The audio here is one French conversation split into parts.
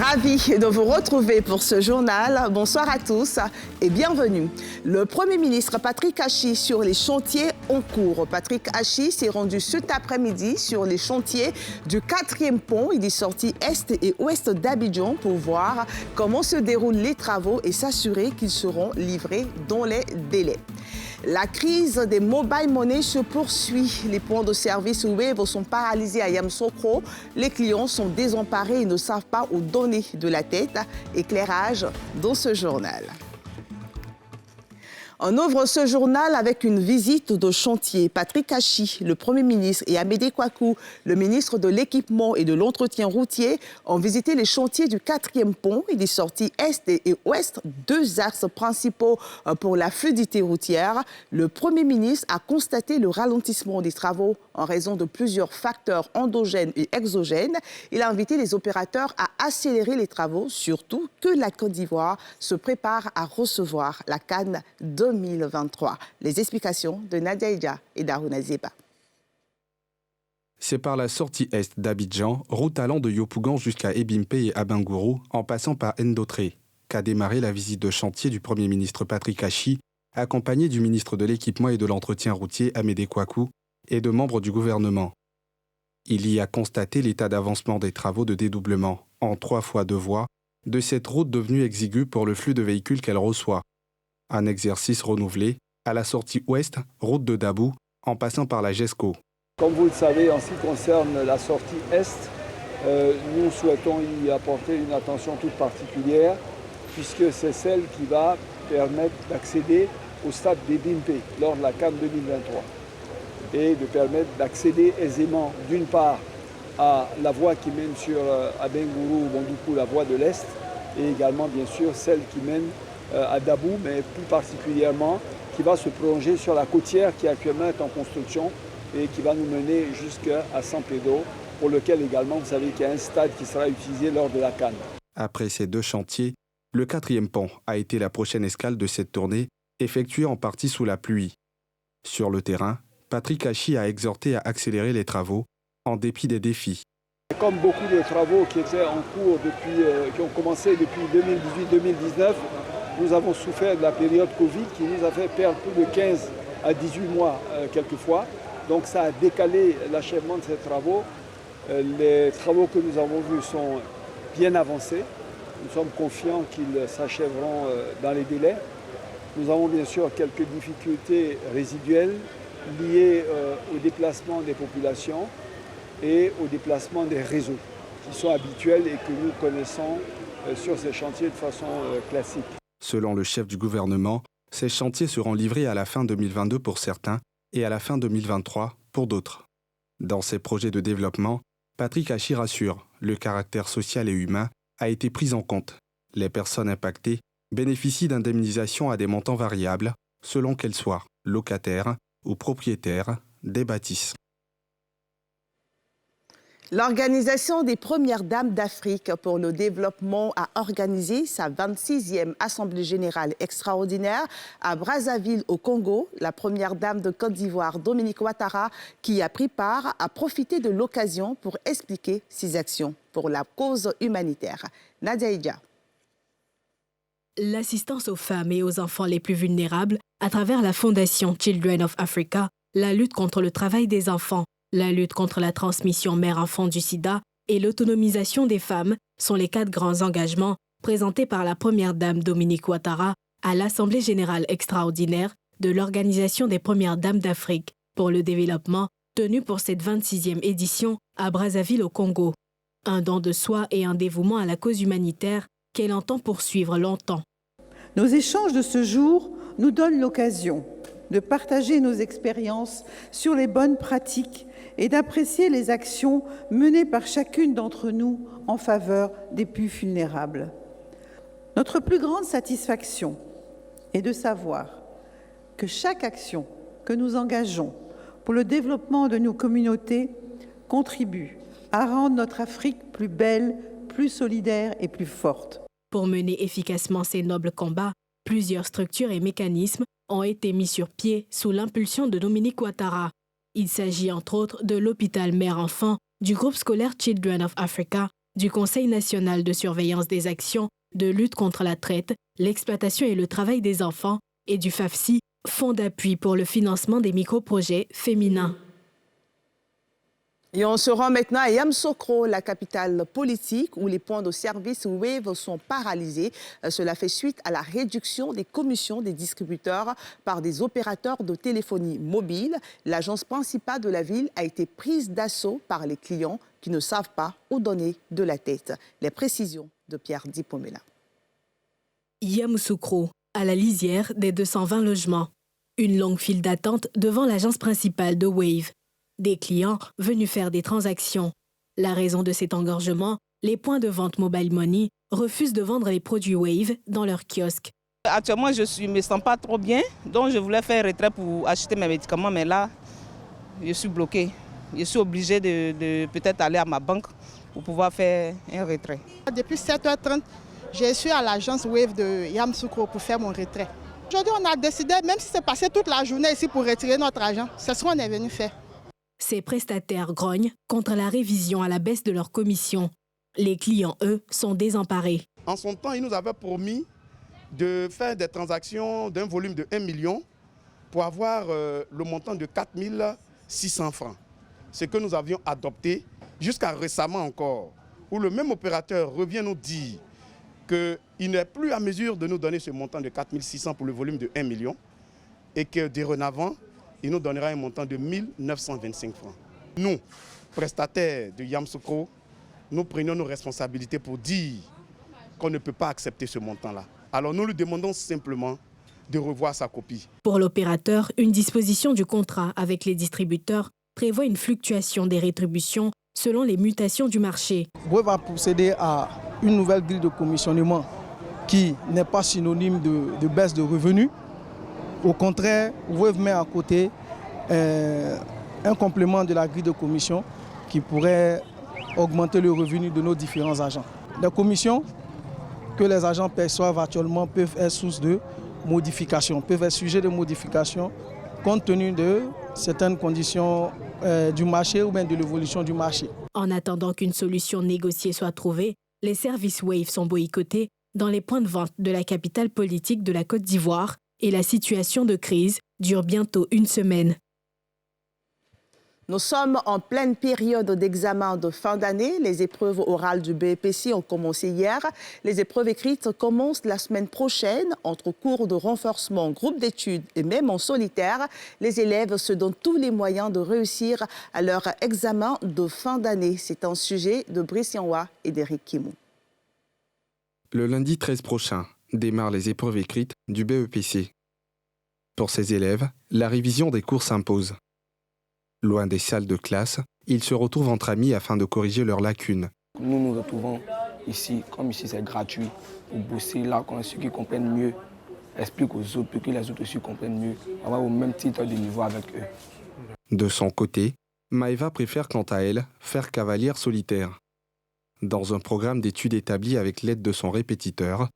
Ravi de vous retrouver pour ce journal. Bonsoir à tous et bienvenue. Le Premier ministre Patrick Achi sur les chantiers en cours. Patrick Achi s'est rendu cet après-midi sur les chantiers du 4e pont. Il est sorti est et ouest d'Abidjan pour voir comment se déroulent les travaux et s'assurer qu'ils seront livrés dans les délais. La crise des mobile money se poursuit. Les points de service Wave sont paralysés à Yamoussoukro. Les clients sont désemparés et ne savent pas où donner de la tête. Éclairage dans ce journal. On ouvre ce journal avec une visite de chantier. Patrick Achi, le Premier ministre, et Amédée Kouakou, le ministre de l'Équipement et de l'Entretien routier, ont visité les chantiers du 4e pont et des sorties est et ouest, 2 axes principaux pour la fluidité routière. Le Premier ministre a constaté le ralentissement des travaux en raison de plusieurs facteurs endogènes et exogènes. Il a invité les opérateurs à accélérer les travaux, surtout que la Côte d'Ivoire se prépare à recevoir la CAN 2023. Les explications de Nadia Ija et Darouna Zeba. C'est par la sortie est d'Abidjan, route allant de Yopougon jusqu'à Ebimpe et Abangourou, en passant par Ndotré, qu'a démarré la visite de chantier du Premier ministre Patrick Achi, accompagné du ministre de l'Équipement et de l'Entretien routier Amédée Kouakou et de membres du gouvernement. Il y a constaté l'état d'avancement des travaux de dédoublement, en 3 fois 2 voies, de cette route devenue exiguë pour le flux de véhicules qu'elle reçoit. Un exercice renouvelé à la sortie ouest, route de Dabou, en passant par la GESCO. Comme vous le savez, en ce qui concerne la sortie est, nous souhaitons y apporter une attention toute particulière, puisque c'est celle qui va permettre d'accéder au stade d'Ebimpe lors de la CAN 2023 et de permettre d'accéder aisément, d'une part, à la voie qui mène sur Abengourou ou Bondoukou, la voie de l'Est, et également, bien sûr, celle qui mène à Dabou, mais plus particulièrement qui va se prolonger sur la côtière qui actuellement est en construction et qui va nous mener jusqu'à San Pedro, pour lequel également vous savez qu'il y a un stade qui sera utilisé lors de la CAN. Après ces 2 chantiers, le 4e pont a été la prochaine escale de cette tournée, effectuée en partie sous la pluie. Sur le terrain, Patrick Achi a exhorté à accélérer les travaux, en dépit des défis. Comme beaucoup de travaux qui étaient en cours qui ont commencé depuis 2018-2019, nous avons souffert de la période Covid qui nous a fait perdre plus de 15 à 18 mois quelquefois. Donc ça a décalé l'achèvement de ces travaux. Les travaux que nous avons vus sont bien avancés. Nous sommes confiants qu'ils s'achèveront dans les délais. Nous avons bien sûr quelques difficultés résiduelles liées au déplacement des populations et au déplacement des réseaux qui sont habituels et que nous connaissons sur ces chantiers de façon classique. Selon le chef du gouvernement, ces chantiers seront livrés à la fin 2022 pour certains et à la fin 2023 pour d'autres. Dans ces projets de développement, Patrick Achi rassure, le caractère social et humain a été pris en compte. Les personnes impactées bénéficient d'indemnisations à des montants variables, selon qu'elles soient locataires ou propriétaires des bâtisses. L'Organisation des Premières Dames d'Afrique pour le développement a organisé sa 26e Assemblée générale extraordinaire à Brazzaville, au Congo. La Première Dame de Côte d'Ivoire, Dominique Ouattara, qui a pris part, a profité de l'occasion pour expliquer ses actions pour la cause humanitaire. Nadia Ija. L'assistance aux femmes et aux enfants les plus vulnérables à travers la Fondation Children of Africa, la lutte contre le travail des enfants, la lutte contre la transmission mère-enfant du sida et l'autonomisation des femmes sont les 4 grands engagements présentés par la Première Dame Dominique Ouattara à l'Assemblée générale extraordinaire de l'Organisation des Premières Dames d'Afrique pour le développement tenue pour cette 26e édition à Brazzaville au Congo. Un don de soi et un dévouement à la cause humanitaire qu'elle entend poursuivre longtemps. Nos échanges de ce jour nous donnent l'occasion de partager nos expériences sur les bonnes pratiques et d'apprécier les actions menées par chacune d'entre nous en faveur des plus vulnérables. Notre plus grande satisfaction est de savoir que chaque action que nous engageons pour le développement de nos communautés contribue à rendre notre Afrique plus belle, plus solidaire et plus forte. Pour mener efficacement ces nobles combats, plusieurs structures et mécanismes ont été mis sur pied sous l'impulsion de Dominique Ouattara. Il s'agit entre autres de l'hôpital mère-enfant, du groupe scolaire Children of Africa, du Conseil national de surveillance des actions de lutte contre la traite, l'exploitation et le travail des enfants et du FAFSI, Fonds d'appui pour le financement des microprojets féminins. Et on se rend maintenant à Yamoussoukro, la capitale politique, où les points de service Wave sont paralysés. Cela fait suite à la réduction des commissions des distributeurs par des opérateurs de téléphonie mobile. L'agence principale de la ville a été prise d'assaut par les clients qui ne savent pas où donner de la tête. Les précisions de Pierre Dipomela. Yamoussoukro, à la lisière des 220 logements. Une longue file d'attente devant l'agence principale de Wave. Des clients venus faire des transactions. La raison de cet engorgement, les points de vente Mobile Money refusent de vendre les produits Wave dans leurs kiosques. Actuellement, je ne me sens pas trop bien, donc je voulais faire retrait pour acheter mes médicaments, mais là, je suis bloqué. Je suis obligé de peut-être aller à ma banque pour pouvoir faire un retrait. Depuis 7h30, je suis à l'agence Wave de Yamoussoukro pour faire mon retrait. Aujourd'hui, on a décidé, même si c'est passé toute la journée ici pour retirer notre argent, c'est ce qu'on est venu faire. Ces prestataires grognent contre la révision à la baisse de leur commission. Les clients, eux, sont désemparés. En son temps, il nous avait promis de faire des transactions d'un volume de 1 million pour avoir le montant de 4 600 francs. Ce que nous avions adopté jusqu'à récemment encore, où le même opérateur revient nous dire qu'il n'est plus à mesure de nous donner ce montant de 4 600 pour le volume de 1 million et que dorénavant, il nous donnera un montant de 1 925 francs. Nous, prestataires de Yamoussoukro, nous prenons nos responsabilités pour dire qu'on ne peut pas accepter ce montant-là. Alors nous lui demandons simplement de revoir sa copie. Pour l'opérateur, une disposition du contrat avec les distributeurs prévoit une fluctuation des rétributions selon les mutations du marché. Wave va procéder à une nouvelle grille de commissionnement qui n'est pas synonyme de baisse de revenus. Au contraire, Wave met à côté un complément de la grille de commission qui pourrait augmenter le revenu de nos différents agents. Les commissions que les agents perçoivent actuellement peuvent être source de modifications, peuvent être sujet de modifications compte tenu de certaines conditions du marché ou bien de l'évolution du marché. En attendant qu'une solution négociée soit trouvée, les services Wave sont boycottés dans les points de vente de la capitale politique de la Côte d'Ivoire et la situation de crise dure bientôt une semaine. Nous sommes en pleine période d'examen de fin d'année. Les épreuves orales du BEPC ont commencé hier. Les épreuves écrites commencent la semaine prochaine. Entre cours de renforcement, groupes d'études et même en solitaire, les élèves se donnent tous les moyens de réussir à leur examen de fin d'année. C'est un sujet de Brice Yanwa et d'Éric Kimou. Le lundi 13 prochain démarrent les épreuves écrites du BEPC. Pour ces élèves, la révision des cours s'impose. Loin des salles de classe, ils se retrouvent entre amis afin de corriger leurs lacunes. Nous nous retrouvons ici, comme ici c'est gratuit, pour bosser là quand ceux qui comprennent mieux expliquent aux autres pour que les autres aussi comprennent mieux, avoir au même titre de niveau avec eux. De son côté, Maëva préfère quant à elle faire cavalière solitaire. Dans un programme d'études établi avec l'aide de son répétiteur,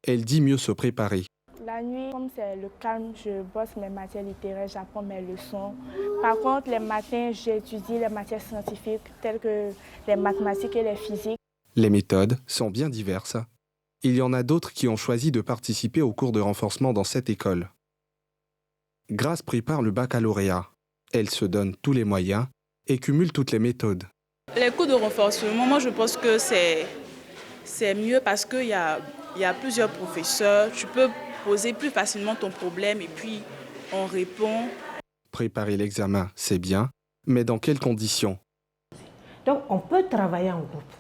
elle dit mieux se préparer. La nuit, comme c'est le calme, je bosse mes matières littéraires, j'apprends mes leçons. Par contre, les matins, j'étudie les matières scientifiques telles que les mathématiques et les physiques. Les méthodes sont bien diverses. Il y en a d'autres qui ont choisi de participer au cours de renforcement dans cette école. Grace prépare le baccalauréat. Elle se donne tous les moyens et cumule toutes les méthodes. Les cours de renforcement, moi je pense que c'est mieux parce qu'il y a plusieurs professeurs. Tu peux poser plus facilement ton problème et puis on répond. Préparer l'examen, c'est bien, mais dans quelles conditions? Donc on peut travailler en groupe.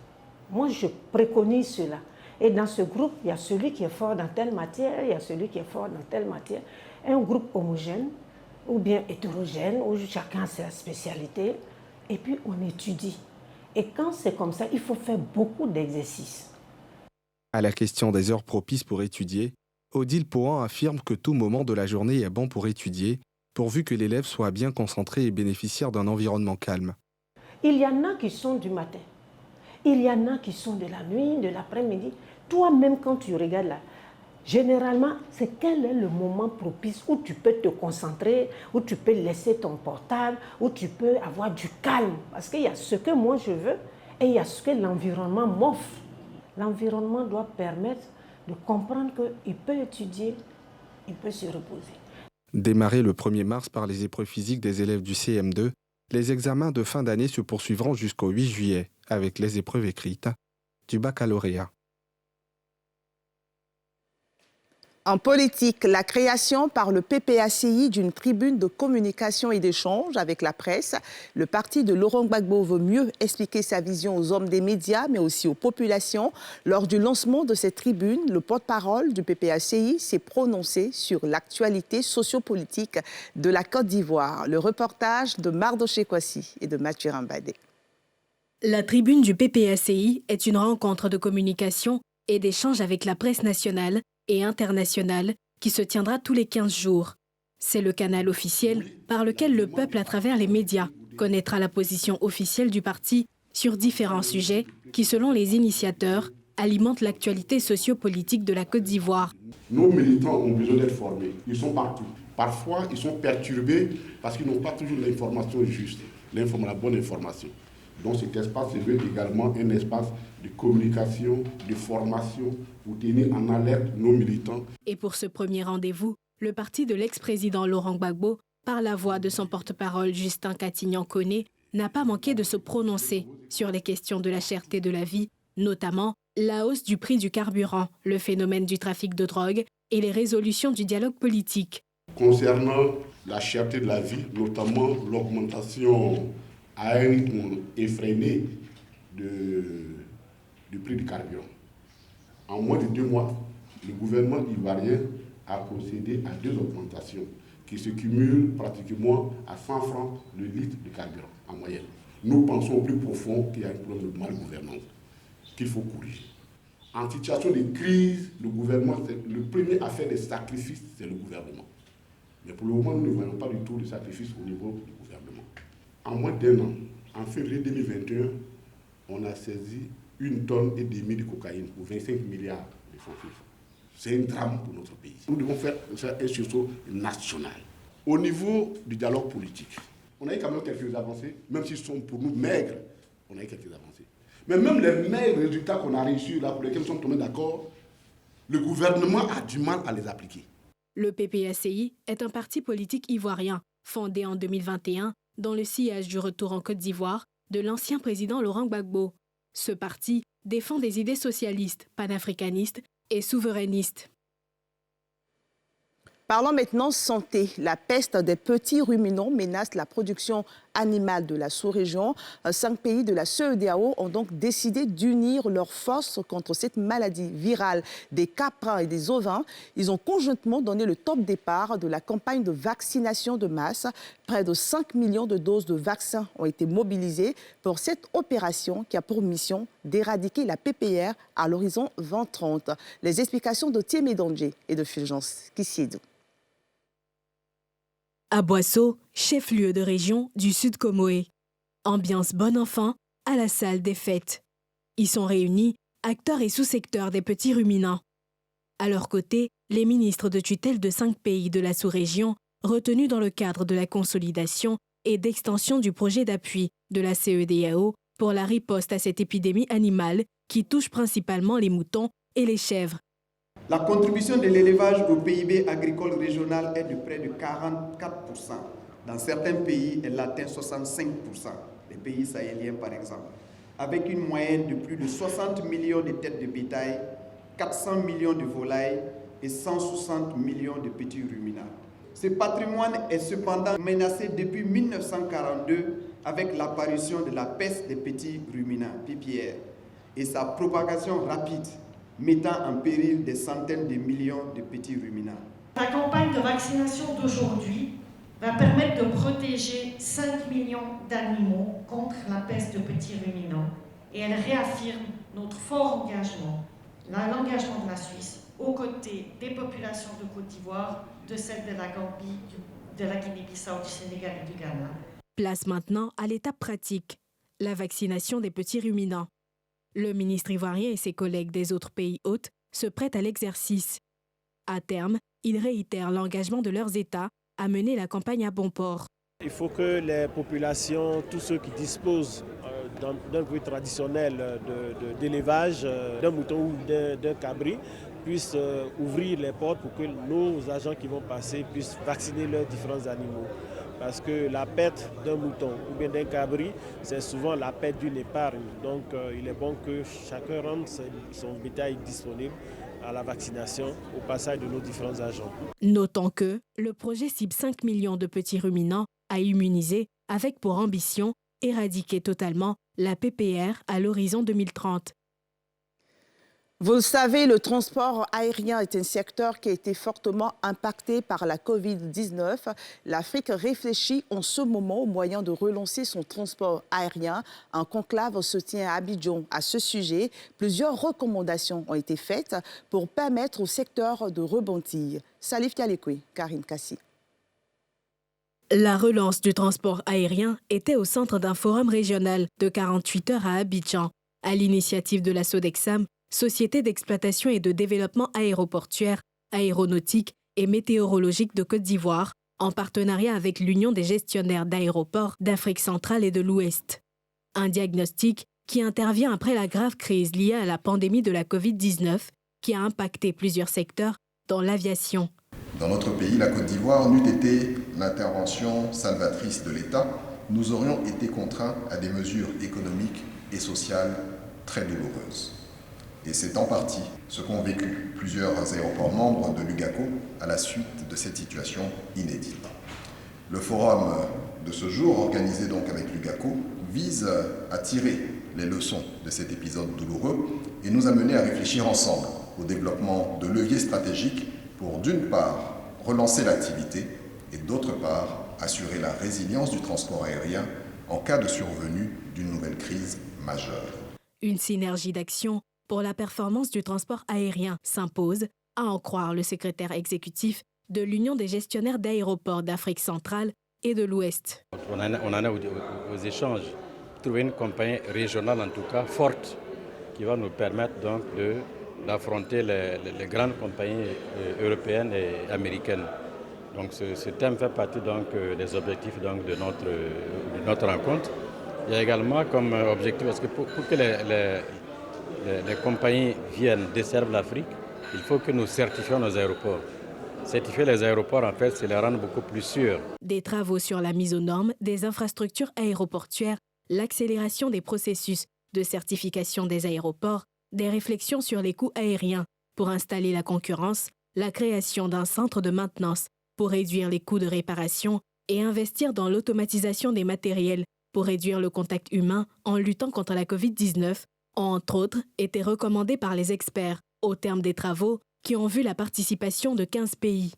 Moi je préconise cela. Et dans ce groupe, il y a celui qui est fort dans telle matière, il y a celui qui est fort dans telle matière. Un groupe homogène ou bien hétérogène, où chacun a sa spécialité, et puis on étudie. Et quand c'est comme ça, il faut faire beaucoup d'exercices. À la question des heures propices pour étudier, Odile Pohan affirme que tout moment de la journée est bon pour étudier, pourvu que l'élève soit bien concentré et bénéficiaire d'un environnement calme. Il y en a qui sont du matin, il y en a qui sont de la nuit, de l'après-midi. Toi-même, quand tu regardes là, généralement, c'est quel est le moment propice où tu peux te concentrer, où tu peux laisser ton portable, où tu peux avoir du calme. Parce qu'il y a ce que moi je veux Et il y a ce que l'environnement m'offre. L'environnement doit permettre de comprendre qu'il peut étudier, il peut se reposer. Démarrés le 1er mars par les épreuves physiques des élèves du CM2, les examens de fin d'année se poursuivront jusqu'au 8 juillet avec les épreuves écrites du baccalauréat. En politique, la création par le PPACI d'une tribune de communication et d'échange avec la presse. Le parti de Laurent Gbagbo veut mieux expliquer sa vision aux hommes des médias, mais aussi aux populations. Lors du lancement de cette tribune, le porte-parole du PPACI s'est prononcé sur l'actualité sociopolitique de la Côte d'Ivoire. Le reportage de Mardoché Kwasi et de Mathieu Rambadé. La tribune du PPACI est une rencontre de communication et d'échange avec la presse nationale et internationale qui se tiendra tous les 15 jours. C'est le canal officiel par lequel le peuple, à travers les médias, connaîtra la position officielle du parti sur différents sujets qui, selon les initiateurs, alimentent l'actualité sociopolitique de la Côte d'Ivoire. Nos militants ont besoin d'être formés. Ils sont partout. Parfois, ils sont perturbés parce qu'ils n'ont pas toujours l'information juste, la bonne information. Donc cet espace se veut également un espace de communication, de formation, pour tenir en alerte nos militants. Et pour ce premier rendez-vous, le parti de l'ex-président Laurent Gbagbo, par la voix de son porte-parole Justin Katignan-Koné, n'a pas manqué de se prononcer sur les questions de la cherté de la vie, notamment la hausse du prix du carburant, le phénomène du trafic de drogue et les résolutions du dialogue politique. Concernant la cherté de la vie, notamment l'augmentation à un rythme effréné du prix du carburant. En moins de 2 mois, le gouvernement ivoirien a procédé à 2 augmentations qui se cumulent pratiquement à 100 francs le litre de carburant en moyenne. Nous pensons au plus profond qu'il y a un problème de mal-gouvernance qu'il faut corriger. En situation de crise, le gouvernement, le premier à faire des sacrifices, c'est le gouvernement. Mais pour le moment, nous ne voyons pas du tout de sacrifice au niveau du gouvernement. En moins d'1 an, en février 2021, on a saisi 1,5 tonne de cocaïne pour 25 milliards de francs CFA. C'est un drame pour notre pays. Nous devons faire un sursaut national. Au niveau du dialogue politique, on a eu quand même quelques avancées, même s'ils sont pour nous maigres, on a eu quelques avancées. Mais même les maigres résultats qu'on a réussis là, pour lesquels nous sommes tombés d'accord, le gouvernement a du mal à les appliquer. Le PPACI est un parti politique ivoirien, fondé en 2021 dans le sillage du retour en Côte d'Ivoire de l'ancien président Laurent Gbagbo. Ce parti défend des idées socialistes, panafricanistes et souverainistes. Parlons maintenant santé. La peste des petits ruminants menace la production animale de la sous-région. 5 pays de la CEDEAO ont donc décidé d'unir leurs forces contre cette maladie virale des caprins et des ovins. Ils ont conjointement donné le top départ de la campagne de vaccination de masse. Près de 5 millions de doses de vaccins ont été mobilisées pour cette opération qui a pour mission d'éradiquer la PPR à l'horizon 2030. Les explications de Thiemé Dangé et de Fulgence Kissiedou. À Boisseau, chef-lieu de région du Sud Comoé. Ambiance bon enfant à la salle des fêtes. Y sont réunis acteurs et sous-secteurs des petits ruminants. À leur côté, les ministres de tutelle de 5 pays de la sous-région, retenus dans le cadre de la consolidation et d'extension du projet d'appui de la CEDEAO pour la riposte à cette épidémie animale qui touche principalement les moutons et les chèvres. La contribution de l'élevage au PIB agricole régional est de près de 44%. Dans certains pays, elle atteint 65%, les pays sahéliens par exemple, avec une moyenne de plus de 60 millions de têtes de bétail, 400 millions de volailles et 160 millions de petits ruminants. Ce patrimoine est cependant menacé depuis 1942 avec l'apparition de la peste des petits ruminants, PPR, et sa propagation rapide, mettant en péril des centaines de millions de petits ruminants. La campagne de vaccination d'aujourd'hui va permettre de protéger 5 millions d'animaux contre la peste de petits ruminants et elle réaffirme notre fort engagement, l'engagement de la Suisse aux côtés des populations de Côte d'Ivoire, de celles de la Gambie, de la Guinée-Bissau, du Sénégal et du Ghana. Place maintenant à l'étape pratique, la vaccination des petits ruminants. Le ministre ivoirien et ses collègues des autres pays hôtes se prêtent à l'exercice. À terme, ils réitèrent l'engagement de leurs États à mener la campagne à bon port. Il faut que les populations, tous ceux qui disposent d'un point traditionnel d'élevage d'un mouton ou d'un cabri puissent ouvrir les portes pour que nos agents qui vont passer puissent vacciner leurs différents animaux. Parce que la perte d'un mouton ou bien d'un cabri, c'est souvent la perte d'une épargne. Donc il est bon que chacun rende son bétail disponible à la vaccination au passage de nos différents agents. Notons que le projet cible 5 millions de petits ruminants à immuniser avec pour ambition éradiquer totalement la PPR à l'horizon 2030. Vous le savez, le transport aérien est un secteur qui a été fortement impacté par la Covid-19. L'Afrique réfléchit en ce moment aux moyens de relancer son transport aérien. Un conclave se tient à Abidjan à ce sujet. Plusieurs recommandations ont été faites pour permettre au secteur de rebondir. Salif Kalekwe, Karine Kassi. La relance du transport aérien était au centre d'un forum régional de 48 heures à Abidjan, à l'initiative de la Sodexam, Société d'exploitation et de développement aéroportuaire, aéronautique et météorologique de Côte d'Ivoire, en partenariat avec l'Union des gestionnaires d'aéroports d'Afrique centrale et de l'Ouest. Un diagnostic qui intervient après la grave crise liée à la pandémie de la Covid-19 qui a impacté plusieurs secteurs, dont l'aviation. Dans notre pays, la Côte d'Ivoire, n'eût été l'intervention salvatrice de l'État, nous aurions été contraints à des mesures économiques et sociales très douloureuses. Et c'est en partie ce qu'ont vécu plusieurs aéroports membres de l'UGACO à la suite de cette situation inédite. Le forum de ce jour, organisé donc avec l'UGACO, vise à tirer les leçons de cet épisode douloureux et nous amener à réfléchir ensemble au développement de leviers stratégiques pour, d'une part, relancer l'activité et, d'autre part, assurer la résilience du transport aérien en cas de survenue d'une nouvelle crise majeure. Une synergie d'action pour la performance du transport aérien s'impose, à en croire le secrétaire exécutif de l'Union des gestionnaires d'aéroports d'Afrique centrale et de l'Ouest. On en a aux échanges. Trouver une compagnie régionale, en tout cas forte, qui va nous permettre donc d'affronter les grandes compagnies européennes et américaines. Donc ce thème fait partie donc des objectifs donc, de notre rencontre. Il y a également comme objectif, parce que pour que les compagnies viennent desservent l'Afrique, il faut que nous certifions nos aéroports. Certifier les aéroports, en fait, c'est les rendre beaucoup plus sûrs. Des travaux sur la mise aux normes des infrastructures aéroportuaires, l'accélération des processus de certification des aéroports, des réflexions sur les coûts aériens pour installer la concurrence, la création d'un centre de maintenance pour réduire les coûts de réparation et investir dans l'automatisation des matériels pour réduire le contact humain en luttant contre la Covid-19, ont entre autres été recommandés par les experts au terme des travaux qui ont vu la participation de 15 pays.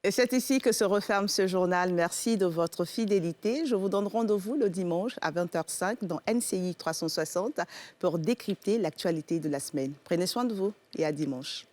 Et c'est ici que se referme ce journal. Merci de votre fidélité. Je vous donne rendez-vous le dimanche à 20h05 dans NCI 360 pour décrypter l'actualité de la semaine. Prenez soin de vous et à dimanche.